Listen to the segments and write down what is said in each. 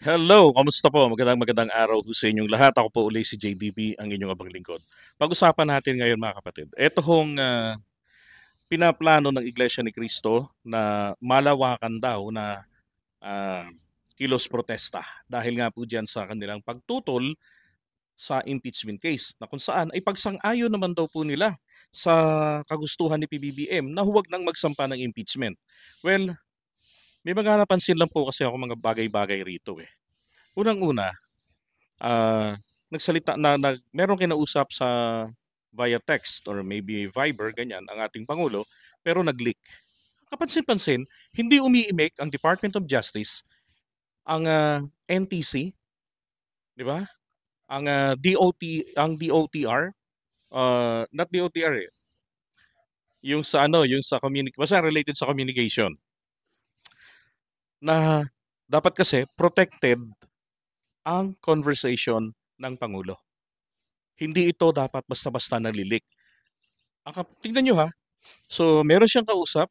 Hello, kamusta po? Magandang araw po sa inyong lahat. Ako po uli si JDB, ang inyong abang lingkod. Pag-usapan natin ngayon mga kapatid. Ito hong pinaplano ng Iglesia ni Cristo na malawakan daw na ah, kilos protesta dahil nga po dyan sa kanilang pagtutol sa impeachment case na kung saan ay pagsang-ayon naman daw po nila sa kagustuhan ni PBBM na huwag nang magsampa ng impeachment. Well, may mga napansin lang po kasi ako mga bagay-bagay rito eh. Unang-una, ah, nagsalita na merong kinausap sa via text or maybe Viber, ganyan, ang ating Pangulo, pero nag-leak. Kapansin-pansin, hindi umiimik ang Department of Justice, ang NTC, di ba? Ang DOTR, not DOTR eh, yung sa basta related sa communication, na dapat kasi protected ang conversation ng Pangulo. Hindi ito dapat basta-basta nalilik. Tingnan nyo ha. So, meron siyang kausap,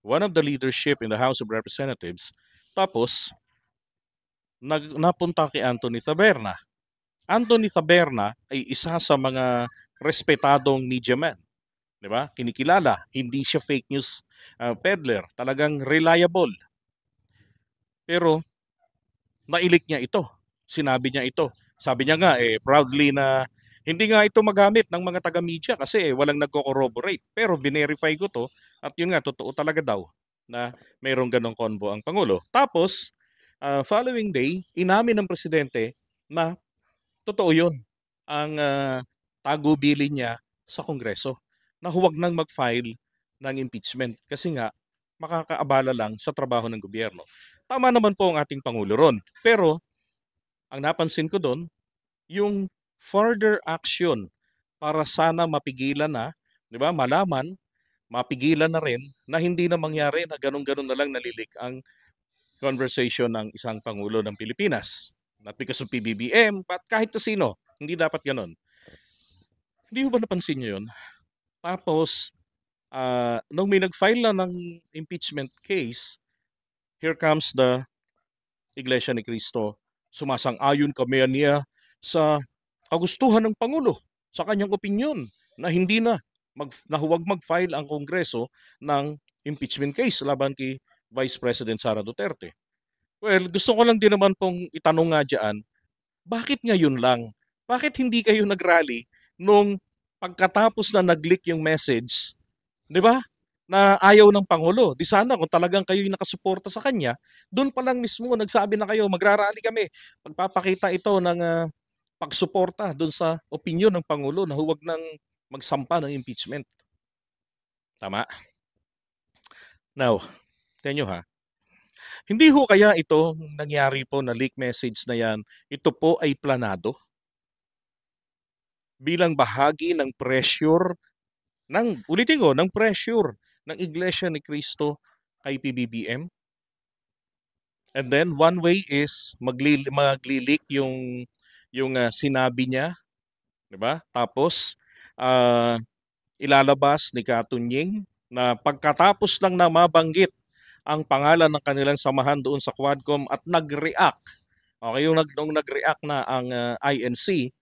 one of the leadership in the House of Representatives, tapos napunta kay Anthony Taberna. Anthony Taberna ay isa sa mga respetadong media man. Di ba? Kinikilala. Hindi siya fake news peddler. Talagang reliable. Pero, nailik niya ito. Sinabi niya ito. Sabi niya nga, proudly na hindi nga ito magamit ng mga taga-media kasi walang nagko-corroborate. Pero binerify ko to at yun nga, totoo talaga daw na mayroong ganong convo ang Pangulo. Tapos, following day, inamin ng Presidente na totoo yun ang tagubilin niya sa Kongreso na huwag nang mag-file ng impeachment kasi nga makakaabala lang sa trabaho ng gobyerno. Tama naman po ang ating Pangulo ron. Pero ang napansin ko doon, yung further action para sana mapigilan na, 'di ba? Malaman, mapigilan na rin na hindi na mangyari na ganun-ganun na lang nalilik ang conversation ng isang pangulo ng Pilipinas. Not because of PBBM, but kahit na sino, hindi dapat ganun. Hindi ho ba napansin niyo 'yun? Tapos nung may nag-file na ng impeachment case, here comes the Iglesia ni Cristo. Sumasang-ayon kami niya sa kagustuhan ng Pangulo, sa kanyang opinion na hindi na na huwag mag-file ang Kongreso ng impeachment case laban kay Vice President Sara Duterte. Well, gusto ko lang din naman pong itanong nga dyan, bakit ngayon lang? Bakit hindi kayo nag-rally nung pagkatapos na nag-leak yung message, di ba? Na ayaw ng Pangulo. Di sana kung talagang kayo yung nakasuporta sa kanya, doon pa lang mismo nagsabi na kayo, magrarally kami. Magpapakita ito ng pagsuporta doon sa opinion ng Pangulo na huwag nang magsampa ng impeachment. Tama? Now, tingnan nyo ha. Hindi ho kaya ito nangyari po na leak message na yan, ito po ay planado bilang bahagi ng pressure ulitin ko, ng pressure ng Iglesia ni Cristo kay PBBM. And then one way is magli-leak yung sinabi niya, 'di ba? Tapos ilalabas ni Katunying na pagkatapos lang na mabanggit ang pangalan ng kanilang samahan doon sa Quadcom at nag-react. Okay, nung nag-react na ang INC,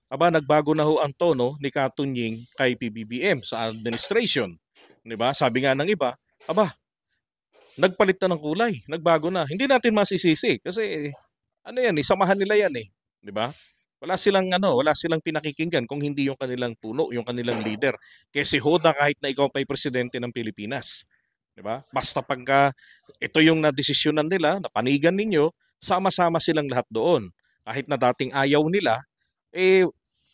nagbago na ho ang tono ni Katunying kay PBBM sa administration. 'Di ba? Sabi nga ng iba, nagpalit na ng kulay, nagbago na. Hindi natin masisisi kasi ano yan, samahan nila yan eh, 'di ba? Wala silang pinakikinggan kung hindi yung kanilang puno, yung kanilang leader. Kasi hoda kahit na ikaw pa ay presidente ng Pilipinas, 'di ba? Basta pagka ito yung nadesisyonan nila, napanigan ninyo, sama-sama silang lahat doon. Kahit na dating ayaw nila,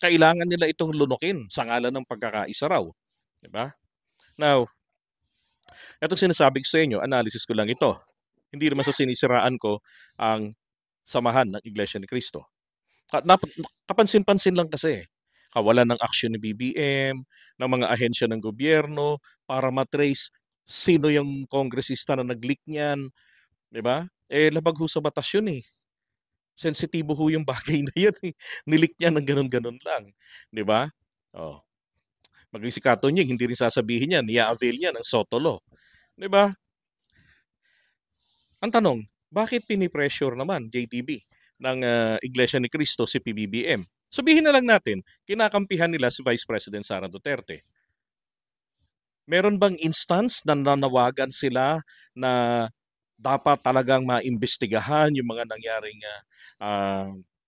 kailangan nila itong lunukin sa ngalan ng pagkakaisa raw, 'di ba? Now, itong sinasabi ko sa inyo, analysis ko lang ito. Hindi naman sa sinisiraan ko ang samahan ng Iglesia ni Cristo. Kapansin-pansin lang kasi, kawalan ng aksyon ni BBM, ng mga ahensya ng gobyerno para matrace sino yung kongresista na nag-leak niyan, 'di ba? Labag ho sa batas yun eh. Sensitibo ho yung bagay na yan eh. Nilik niya ng ganun-ganun lang, 'di ba? Oh. Maging si Katunying, hindi rin sasabihin niyan, i-avail niya ng SOTO law. 'Di ba? Ang tanong, bakit pinipressure naman JTB ng Iglesia ni Cristo si PBBM? Sabihin na lang natin, kinakampihan nila si Vice President Sara Duterte. Meron bang instance na nanawagan sila na dapat talagang maimbestigahan yung mga nangyaring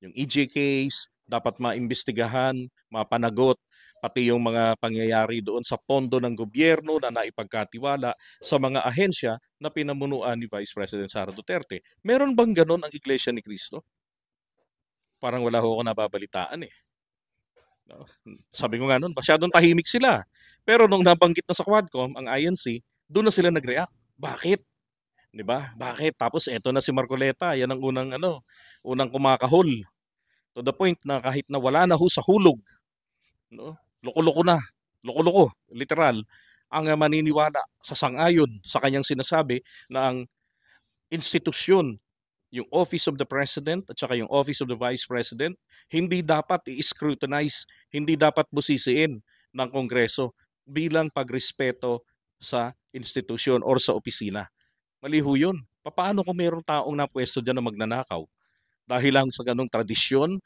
yung EJ case, dapat maimbestigahan, mapanagot, pati yung mga pangyayari doon sa pondo ng gobyerno na naipagkatiwala sa mga ahensya na pinamunuan ni Vice President Sara Duterte. Meron bang ganon ang Iglesia ni Cristo? Parang wala ho ako nababalitaan eh. No? Sabi ko nga noon, masyadong tahimik sila. Pero nung nabanggit na sa Quadcom, ang INC, doon na sila nag-react. Bakit? 'Di ba? Bakit? Tapos eto na si Marcoleta, yan ang unang kumakahol. To the point na kahit na wala na ho sa hulog, no? Loko-loko na. Loko-loko, literal. Ang maniniwala sa sangayon sa kanyang sinasabi na ang institusyon, yung Office of the President at saka yung Office of the Vice President, hindi dapat i-scrutinize, hindi dapat busisiin ng Kongreso bilang pagrespeto sa institusyon or sa opisina. Mali ho yun. Paano kung mayroong taong napwesto dyan na magnanakaw? Dahil lang sa ganong tradisyon,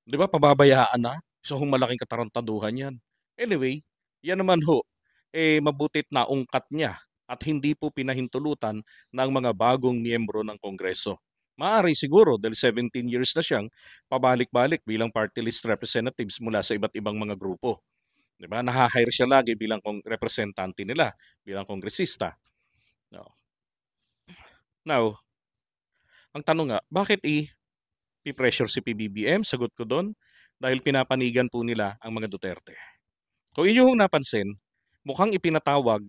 di ba, pababayaan na? Isa hong malaking katarantaduhan yan. Anyway, yan naman ho, mabutit na ungkat niya at hindi po pinahintulutan ng mga bagong miyembro ng Kongreso. Maari siguro dahil 17 years na siyang pabalik-balik bilang party list representatives mula sa iba't ibang mga grupo. Di ba? Naha-hire siya lagi bilang representante nila, bilang kongresista. No. Now, ang tanong nga, bakit i-pressure si PBBM? Sagot ko doon, dahil pinapanigan po nila ang mga Duterte. Kung inyong napansin, mukhang ipinatawag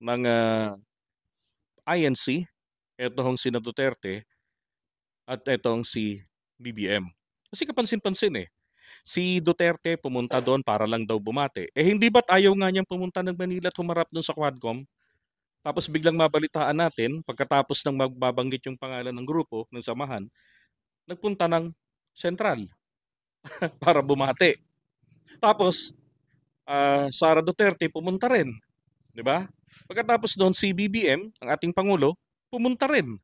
ng INC, etong si Duterte, at etong si BBM. Kasi kapansin-pansin eh, si Duterte pumunta doon para lang daw bumate. Hindi ba't ayaw nga niyang pumunta ng Manila at humarap doon sa Quadcom? Tapos biglang mabalitaan natin, pagkatapos ng magbabanggit yung pangalan ng grupo, ng samahan, nagpunta ng Sentral para bumate. Tapos, Sara Duterte pumunta rin. Di ba? Pagkatapos doon, si BBM, ang ating Pangulo, pumunta rin.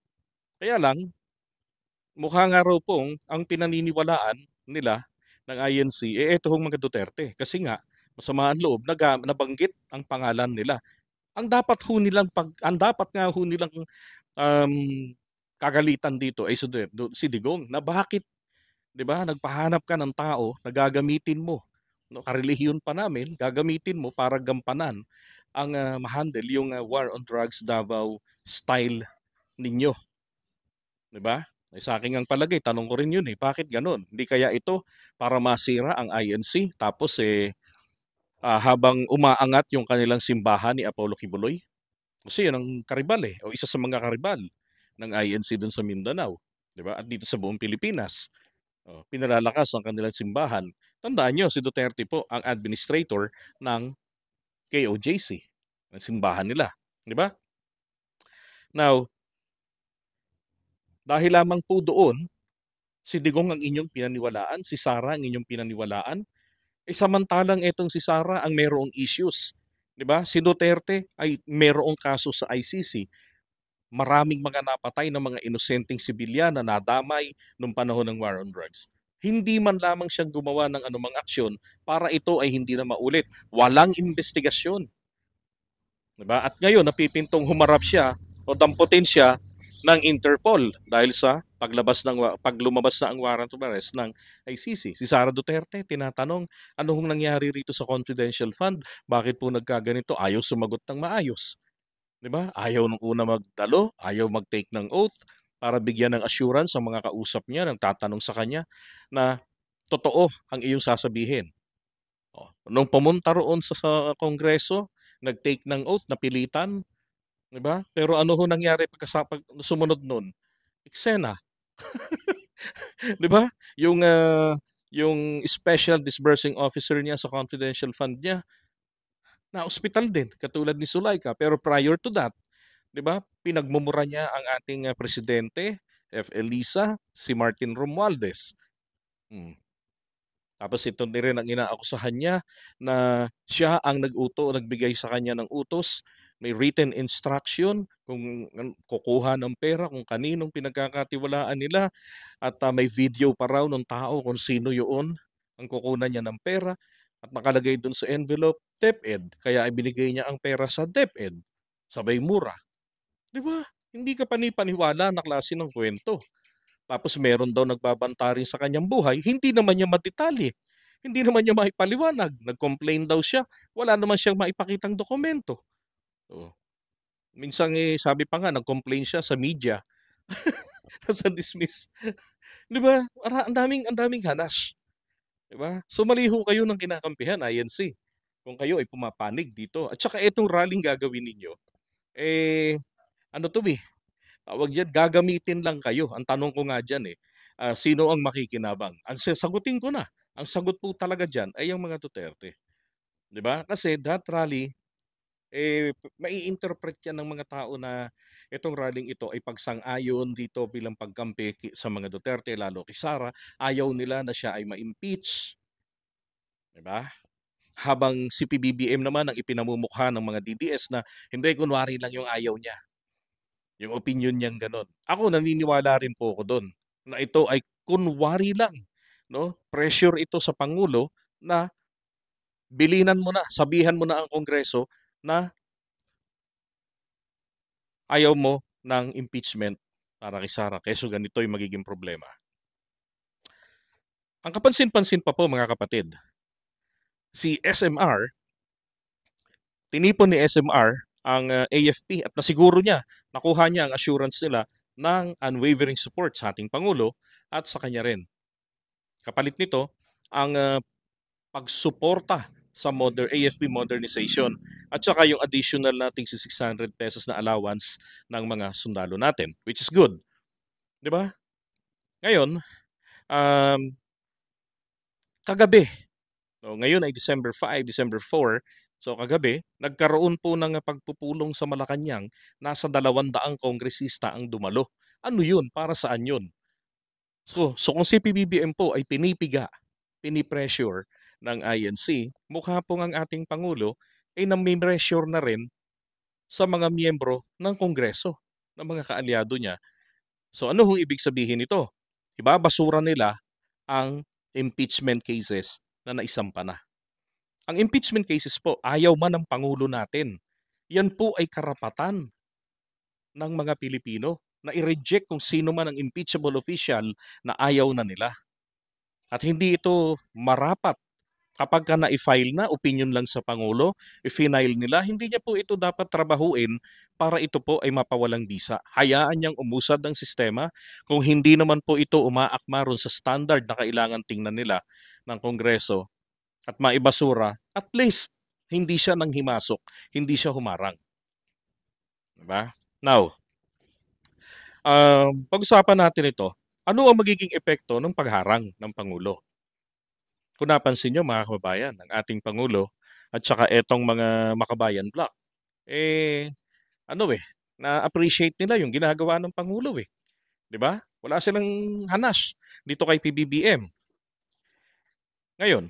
Kaya lang, mukha nga raw pong ang pinaniniwalaan nila ng INC, eto hong mga Duterte. Kasi nga, masama ang loob, nabanggit ang pangalan nila. Ang dapat nga ho nilang um, kagalitan dito ay si Digong na bakit, 'di ba, nagpahanap ka ng tao na gagamitin mo, no, karelihiyon pa namin, gagamitin mo para gampanan ang mahandle yung war on drugs Davao style ninyo, 'di ba? Sa akin ang palagay, tanong ko rin yun eh, bakit ganun? Hindi kaya ito para masira ang INC tapos habang umaangat yung kanilang simbahan ni Apollo Kibuloy? Kasi yun ang karibal eh, o isa sa mga karibal ng INC dun sa Mindanao, 'di ba? At dito sa buong Pilipinas, pinalalakas ang kanilang simbahan. Tandaan nyo, si Duterte po ang administrator ng KOJC, ng simbahan nila, 'di ba? Now, dahil lamang po doon, si Digong ang inyong pinaniwalaan, si Sara ang inyong pinaniwalaan, samantalang itong si Sara ang mayroong issues, 'di ba? Si Duterte ay mayroong kaso sa ICC. Maraming mga napatay ng mga inosenteng sibilyan na nadamay noong panahon ng war on drugs. Hindi man lamang siyang gumawa ng anumang aksyon para ito ay hindi na maulit. Walang investigasyon. Diba? At ngayon, napipintong humarap siya o damputin siya ng Interpol dahil sa paglumabas na ang warrant of arrest ng ICC. Si Sara Duterte, tinatanong, ano hong nangyari rito sa confidential fund? Bakit po nagkaganito? Ayaw sumagot ng maayos. 'Di ba? Ayaw nung una magdalo, ayaw mag-take ng oath para bigyan ng assurance ang mga kausap niya, nagtatanong sa kanya na totoo ang iyong sasabihin. Nung pumunta roon sa Kongreso, nag-take ng oath, napilitan, 'di ba? Pero ano ho nangyari pag sumunod nun? Eksena, 'di ba? Yung special disbursing officer niya sa confidential fund niya na ospital din katulad ni Sulaika, pero prior to that, 'di ba? Pinagmumura niya ang ating presidente, F. Elisa, si Martin Romualdez. Hmm. Tapos ito din rin ang inaakusahan niya na siya ang nagbigay sa kanya ng utos may written instruction kung kukuha ng pera, kung kaninong pinagkakatiwalaan nila, at may video pa raw ng tao kung sino yun ang kukunan niya ng pera, at nakalagay dun sa envelope, DepEd, kaya ibinigay niya ang pera sa DepEd. Sabay mura. Di ba? Hindi ka panipaniwala na klase ng kwento. Tapos meron daw nagbabanta rin sa kanyang buhay, hindi naman niya madetalye. Hindi naman niya maipaliwanag. Nag-complain daw siya, wala naman siyang maipakitang dokumento. Oh. Minsan sabi pa nga, nag-complain siya sa media. Sa dismiss. Di ba? Ang daming hanas. Di ba? So mali ho kayo ng kinakampihan, INC. Kung kayo ay pumapanig dito. At saka itong rallying gagawin ninyo, ano to tawag dyan, gagamitin lang kayo. Ang tanong ko nga dyan sino ang makikinabang? Ang sagutin ko na. Ang sagot po talaga dyan ay ang mga Duterte. Di ba? Kasi that rally, mai-interpret yan ng mga tao na itong rallying ito ay pagsang-ayon dito bilang pagkampi sa mga Duterte, lalo kay Sara. Ayaw nila na siya ay ma-impeach. Di ba? Habang si PBBM naman ang ipinamumukha ng mga DDS na hindi, kunwari lang yung ayaw niya. Yung opinion niyang ganon. Ako, naniniwala rin po ako doon na ito ay kunwari lang. No? Pressure ito sa Pangulo na bilinan mo na, sabihan mo na ang Kongreso na ayaw mo ng impeachment para kay Sara. Keso ganito yung magiging problema. Ang kapansin-pansin pa po mga kapatid, si SMR, tinipon ni SMR ang AFP at nasiguro niya, nakuha niya ang assurance nila ng unwavering support sa ating Pangulo at sa kanya rin. Kapalit nito, ang pagsuporta sa AFP modernization at saka yung additional nating 600 pesos na allowance ng mga sundalo natin, which is good. Di ba? Ngayon, kagabi, ngayon ay December 5, December 4, so kagabi, nagkaroon po ng pagpupulong sa Malacanang, nasa 200 kongresista ang dumalo. Ano yun? Para saan yun? So kung si PBBM po ay pinipressure ng INC, mukha pong ang ating Pangulo ay nami-pressure na rin sa mga miyembro ng Kongreso, ng mga kaalyado niya. So ano hong ibig sabihin nito? Ibabasura nila ang impeachment cases na naisampa na. Ang impeachment cases po, ayaw man ng Pangulo natin. Yan po ay karapatan ng mga Pilipino na i-reject kung sino man ang impeachable official na ayaw na nila. At hindi ito marapat kapag ka na-file na, opinion lang sa Pangulo, i-file nila, hindi niya po ito dapat trabahuin para ito po ay mapawalang bisa. Hayaan niyang umusad ng sistema. Kung hindi naman po ito umaakma ron sa standard na kailangan tingnan nila ng Kongreso at maibasura, at least hindi siya nanghimasok, hindi siya humarang. Diba? Now, pag-usapan natin ito, ano ang magiging epekto ng pagharang ng Pangulo? Kung napansin nyo mga kababayan, ang ating Pangulo at saka etong mga makabayan block, na-appreciate nila yung ginagawa ng Pangulo . Di ba? Wala silang hanas dito kay PBBM. Ngayon,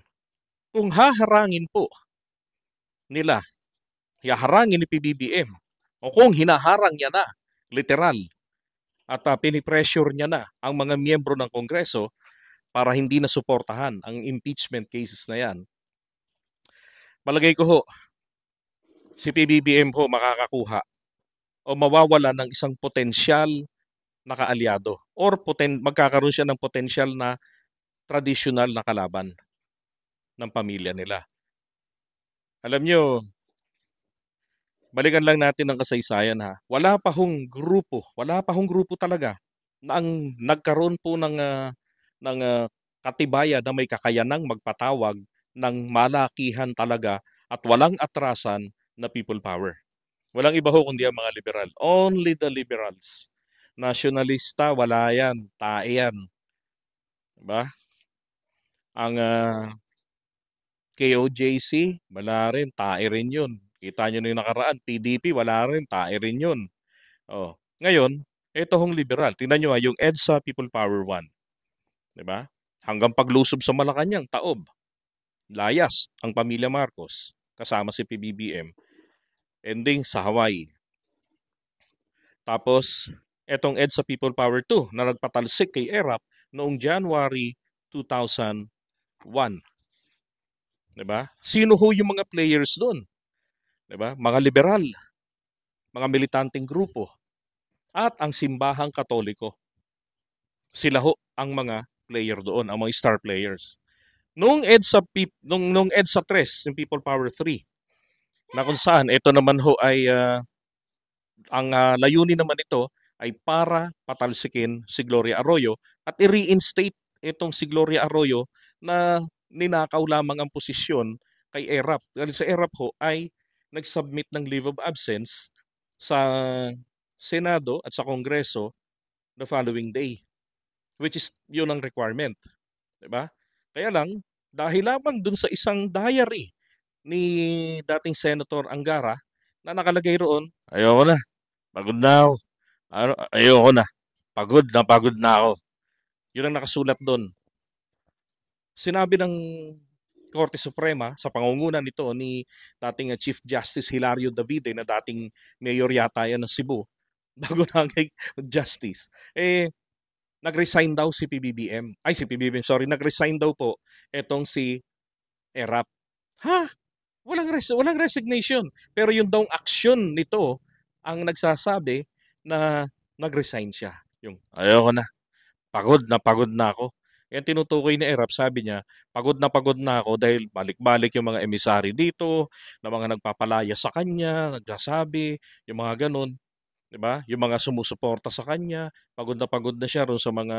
kung haharangin po nila, haharangin ni PBBM, o kung hinaharang niya na, literal, at pinipressure niya na ang mga miyembro ng Kongreso para hindi na suportahan ang impeachment cases na yan, palagay ko ho, si PBBM ho makakakuha o mawawala ng isang potensyal na kaalyado or magkakaroon siya ng potensyal na traditional na kalaban ng pamilya nila. Alam nyo, balikan lang natin ang kasaysayan Wala pa hong grupo talaga na ang nagkaroon po ng katibayan na may kakayanang magpatawag ng malakihan talaga at walang atrasan na people power. Walang iba ho kundi ang mga liberal. Only the liberals. Nationalista, wala yan. Tae yan. Diba? Ang KOJC, wala rin. Tae rin yun. Kita nyo na yung nakaraan. PDP, wala rin. Tae rin yun. Ngayon, ito hong liberal. Tingnan nyo yung EDSA People Power 1. Diba? Hanggang paglusob sa Malacanang, taob. Layas ang pamilya Marcos kasama si PBBM. ending sa Hawaii. Tapos, etong EDSA People Power 2 na nagpatalsik kay ERAP noong January 2001. Diba? Sino ho yung mga players doon? Diba? Mga liberal, mga militanteng grupo, at ang simbahang katoliko. Sila ho ang mga player doon, ang mga star players. Nung EDSA 3, yung People Power 3, na kung saan ito naman ho ay ang layunin naman ito ay para patalsikin si Gloria Arroyo at i-reinstate itong si Gloria Arroyo na ninakaw lamang ang posisyon kay ERAP. Dahil sa ERAP ho ay nag-submit ng leave of absence sa Senado at sa Kongreso the following day, which is yun ang requirement. Diba? Kaya lang, dahil lamang dun sa isang diary ni dating Senator Angara na nakalagay roon, ayoko na, pagod na ako. Ayoko na, pagod na ako. Yun ang nakasulat doon. Sinabi ng Korte Suprema sa pangunguna nito ni dating Chief Justice Hilario Davide na dating mayor yata yan ng Cebu, bago naging justice, nag-resign daw si PBBM. Ay, si PBBM, sorry. Nag-resign daw po etong si ERAP. Ha? Walang resignation. Pero yung daw aksyon nito ang nagsasabi na nag-resign siya. Yung, ayoko na. Pagod na ako. Yan tinutukoy ni ERAP, sabi niya, pagod na ako dahil balik-balik yung mga emisary dito, na mga nagpapalaya sa kanya, nagsasabi, yung mga ganun. 'Di ba? Yung mga sumusuporta sa kanya, pagod na siya ron sa mga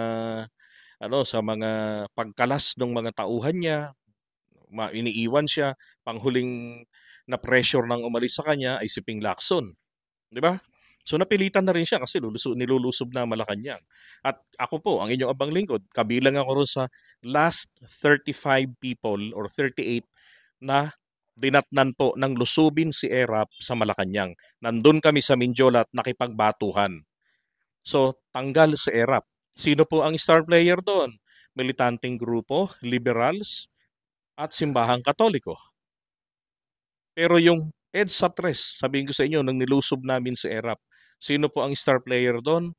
sa mga pagkalas ng mga tauhan niya, iniiwan siya, panghuling na pressure ng umalis sa kanya ay si Ping Lacson, 'di ba? So napilitan na rin siya kasi nilulusob na Malacanang. At ako po, ang inyong abang lingkod, kabilang ako ron sa last 35 people or 38 na dinatnan po ng lusubin si ERAP sa Malacanang. Nandun kami sa Mindiola at nakipagbatuhan. So, tanggal si ERAP. Sino po ang star player doon? Militanteng grupo, liberals, at simbahang katoliko. Pero yung EDSA 3, sabihin ko sa inyo, nang nilusob namin si ERAP, sino po ang star player doon?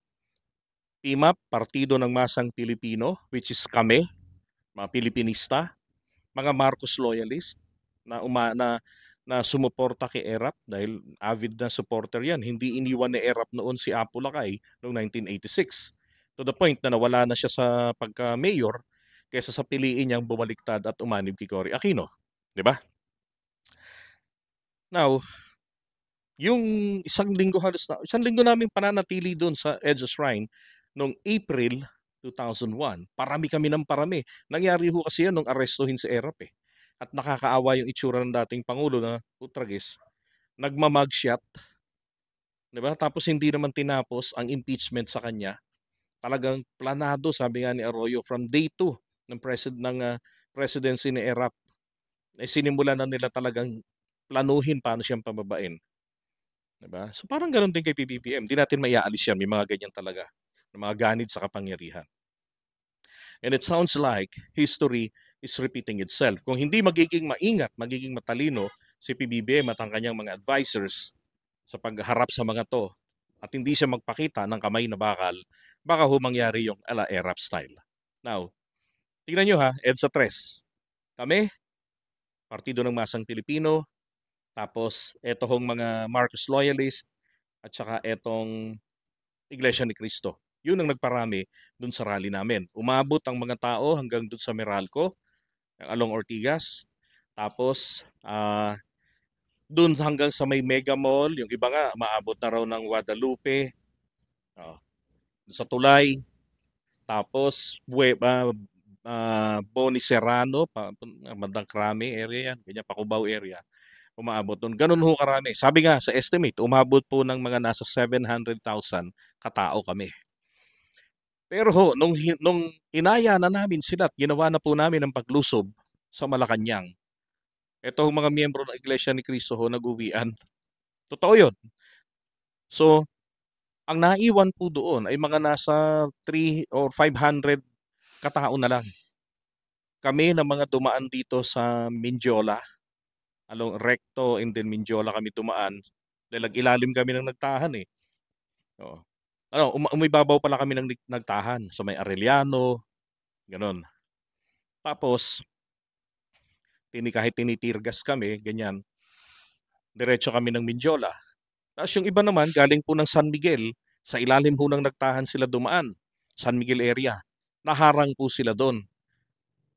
PMAP, Partido ng Masang Pilipino, which is kami, mga Pilipinista, mga Marcos loyalist na sumuporta kay ERAP dahil avid na supporter yan. Hindi iniwan ni ERAP noon si Apo Lakay noong 1986. To the point na nawala na siya sa pagka-mayor kaysa sa piliin niyang bumaliktad at umanib kay Cory Aquino. Di ba? Now, yung isang linggo namin pananatili doon sa EDSA Shrine noong April 2001, parami kami ng parami. Nangyari ho kasi yan nung arestuhin si ERAP eh. At nakakaawa yung itsura ng dating Pangulo na Utragis, nagmamugshot, di ba? Tapos hindi naman tinapos ang impeachment sa kanya. Talagang planado, sabi nga ni Arroyo, from day 2 ng presidency ni ERAP, sinimulan na nila talagang planuhin paano siyang pababain. Diba? So parang ganun din kay PBBM. Di natin maiaalis yan. May mga ganyan talaga. Mga ganid sa kapangyarihan. And it sounds like history is repeating itself. Kung hindi magiging maingat, magiging matalino si PBBM at ang kanyang mga advisors sa pagharap sa mga to at hindi siya magpakita ng kamay na bakal, baka ho mangyari yung ala ERAP style. Now, tingnan nyo ha, EDSA 3. Kami, Partido ng Masang Pilipino, tapos eto hong mga Marcos loyalist, at saka etong Iglesia ni Cristo. Yun ang nagparami dun sa rally namin. Umabot ang mga tao hanggang dun sa Meralco, along Ortigas. Tapos, dun hanggang sa may Mega Mall. Yung iba nga, maabot na raw ng Guadalupe, sa Tulay. Tapos, Boni Serrano, Bandang Krame area yan, ganyan, Pacubao area. Umaabot doon. Ganun ho karami. Sabi nga sa estimate, umabot po ng mga nasa 700,000 katao kami. Pero ho, nung inaya na namin sila at ginawa na po namin ang paglusob sa Malacanang, ito mga miyembro ng Iglesia ni Cristo ho nag-uwian. Totoo yun. So, ang naiwan po doon ay mga nasa 3 or 500 katao na lang. Kami na mga dumaan dito sa Mindiola, along Recto and then Mindiola kami dumaan. Dahil ilalim kami ng nagtahan eh. Oo. Umibabaw pala kami ng nagtahan sa may Arellano, ganun. Tapos, kahit tinitirgas kami, ganyan, diretso kami ng Mindiola. Tapos yung iba naman, galing po ng San Miguel, sa ilalim po ng nagtahan sila dumaan, San Miguel area. Naharang po sila doon.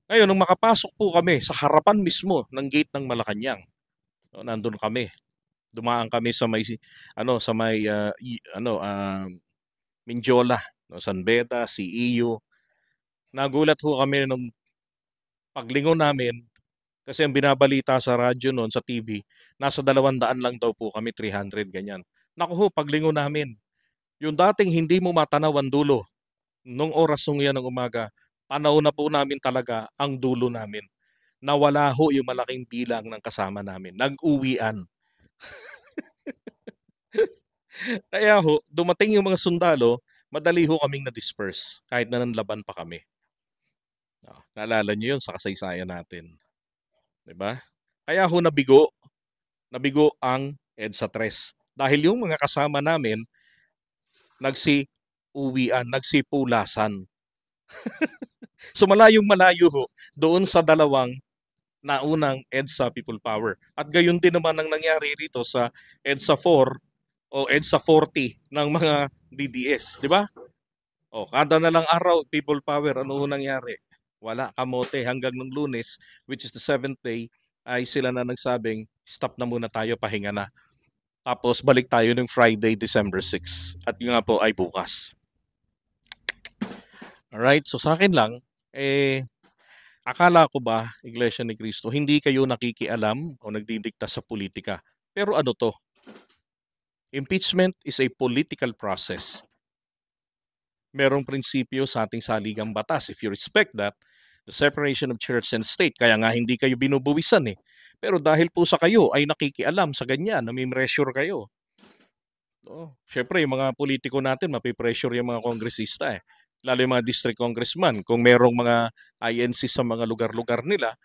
Ngayon, nung makapasok po kami sa harapan mismo ng gate ng Malacanang, nandun kami. Dumaan kami sa may Mindiola, San Beda, CEU. Nagulat ho kami nung paglingon namin kasi ang binabalita sa radyo noon, sa TV, nasa 200 lang daw po kami, 300 ganyan. Naku ho, paglingon namin, yung dating hindi mo matanaw ang dulo, nung oras nung yan ng umaga, tanaw na po namin talaga ang dulo namin. Nawala ho yung malaking bilang ng kasama namin. Nag-uwian. Kaya ho, dumating yung mga sundalo, madali ho kaming na-disperse kahit na nanlaban pa kami. Naalala niyo yun sa kasaysayan natin. 'Di ba? Kaya ho nabigo ang EDSA 3. Dahil yung mga kasama namin, nagsi-uwian, nagsipulasan. So malayong malayo ho, doon sa dalawang naunang EDSA People Power. At gayon din naman ang nangyari rito sa EDSA 4 o EDSA 40 ng mga DDS. Di ba? O, kada na lang araw, People Power, ano ho nangyari? Wala, kamote. Hanggang nung Lunes, which is the 7th day, ay sila na nagsabing, stop na muna tayo, pahinga na. Tapos balik tayo ng Friday, December 6. At yun nga po ay bukas. Alright, so sa akin lang, akala ko ba, Iglesia ni Cristo, hindi kayo nakikialam o nagdidikta sa politika. Pero ano to? Impeachment is a political process. Merong prinsipyo sa ating saligang batas. If you respect that, the separation of church and state, kaya nga hindi kayo binubuwisan eh. Pero dahil po sa kayo ay nakikialam sa ganyan, nami-pressure kayo. Siyempre, yung mga politiko natin, mapipressure yung mga kongresista eh. Lalo yung mga district congressman, kung merong mga INC sa mga lugar-lugar nila,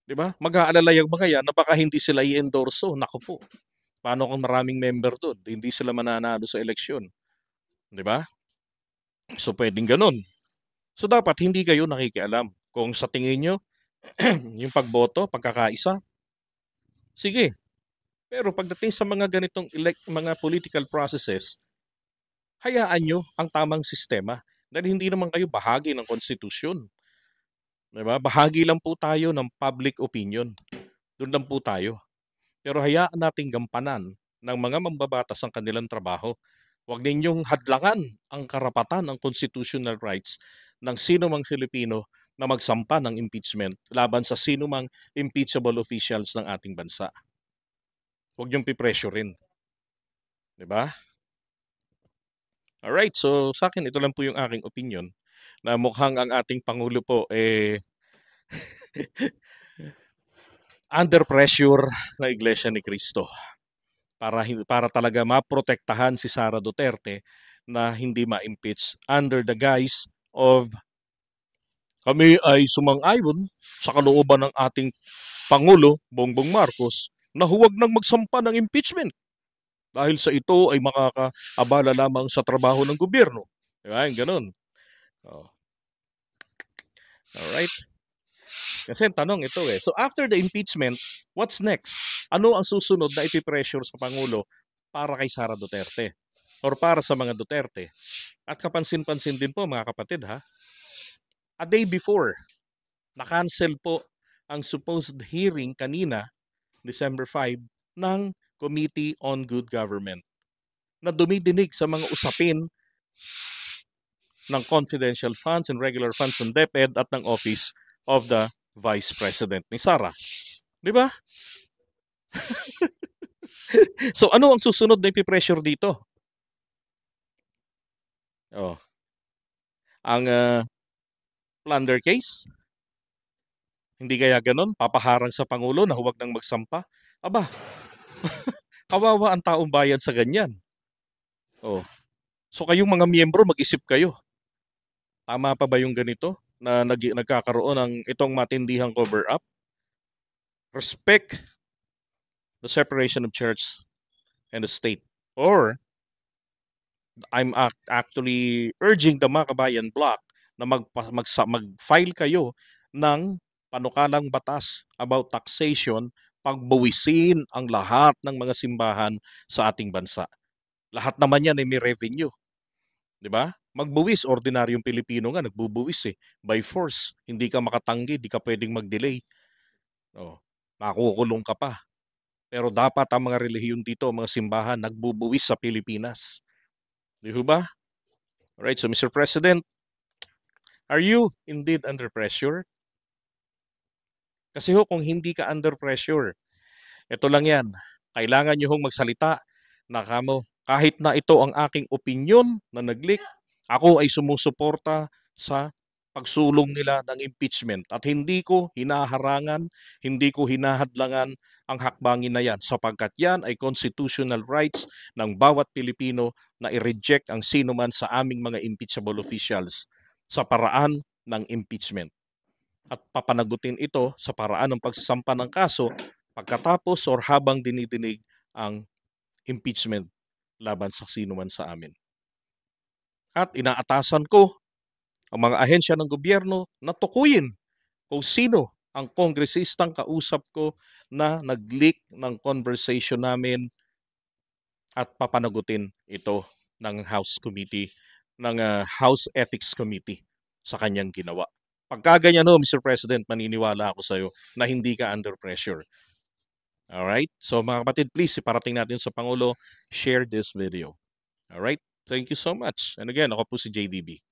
di ba? Mag-aalala yung mga yan na baka hindi sila i-endorso. Naku po, paano kung maraming member doon? Hindi sila mananalo sa eleksyon. Di ba? So, pwedeng ganun. So, dapat hindi kayo nakikialam. Kung sa tingin nyo, yung pagboto, pagkakaisa, sige. Pero pagdating sa mga ganitong mga political processes, hayaan nyo ang tamang sistema. Dahil hindi naman kayo bahagi ng konstitusyon. Diba? Bahagi lang po tayo ng public opinion. Doon lang po tayo. Pero hayaan nating gampanan ng mga mambabatas ang kanilang trabaho. Huwag ninyong hadlangan ang karapatan, ang constitutional rights ng sino mang Filipino na magsampa ng impeachment laban sa sino mang impeachable officials ng ating bansa. Huwag niyong pipressurein. Diba? Alright, so sa akin ito lang po yung aking opinion na mukhang ang ating Pangulo po under pressure na Iglesia ni Cristo para talaga maprotektahan si Sara Duterte na hindi ma-impeach under the guise of kami ay sumang-ayon sa kalooban ng ating Pangulo, Bongbong Marcos, na huwag nang magsampa ng impeachment dahil sa ito ay makakaabala lamang sa trabaho ng gobyerno. Diba? Ganun. Alright. Kasi ang tanong ito eh. So after the impeachment, what's next? Ano ang susunod na ipipressure sa Pangulo para kay Sara Duterte? Or para sa mga Duterte? At kapansin-pansin din po mga kapatid ha, a day before, na-cancel po ang supposed hearing kanina, December 5, ng Committee on Good Government na dumidinig sa mga usapin ng confidential funds and regular funds ng DepEd at ng Office of the Vice President ni Sara. Di ba? So ano ang susunod na ipipressure dito? Ang plunder case? Hindi kaya ganun? Papaharang sa Pangulo na huwag nang magsampa? Aba, kawawa ang taong bayan sa ganyan. So kayong mga miyembro, mag-isip kayo. Tama pa ba yung ganito na nagkakaroon ng itong matindihang cover-up? Respect the separation of church and the state. Or I'm actually urging the mga kabayan bloc na mag-file kayo ng panukalang batas about taxation, pagbuwisin ang lahat ng mga simbahan sa ating bansa. Lahat naman yan ay may revenue. Di ba? Magbuwis, ordinaryong Pilipino nga, nagbubuwis by force. Hindi ka makatanggi, di ka pwedeng mag-delay. Oh, makukulong ka pa. Pero dapat ang mga relihiyon dito, mga simbahan, nagbubuwis sa Pilipinas. Di ba? Alright, so Mr. President, are you indeed under pressure? Kasi kung hindi ka under pressure, ito lang yan. Kailangan nyo hong magsalita na kahit na ito ang aking opinion na nag-leak, ako ay sumusuporta sa pagsulong nila ng impeachment at hindi ko hinaharangan, hindi ko hinahadlangan ang hakbangin na yan sapagkat yan ay constitutional rights ng bawat Pilipino na i-reject ang sino man sa aming mga impeachable officials sa paraan ng impeachment. At papanagutin ito sa paraan ng pagsasampa ng kaso pagkatapos or habang dinidinig ang impeachment laban sa sino man sa amin. At inaatasan ko ang mga ahensya ng gobyerno na tukuyin kung sino ang kongresistang kausap ko na nag-leak ng conversation namin at papanagutin ito ng House Committee, ng House Ethics Committee sa kanyang ginawa. Pagka ganyan Mr. President, maniniwala ako sa iyo na hindi ka under pressure. Alright? So mga kapatid, please, iparating natin sa Pangulo, share this video. Alright? Thank you so much. And again, ako po si JDB.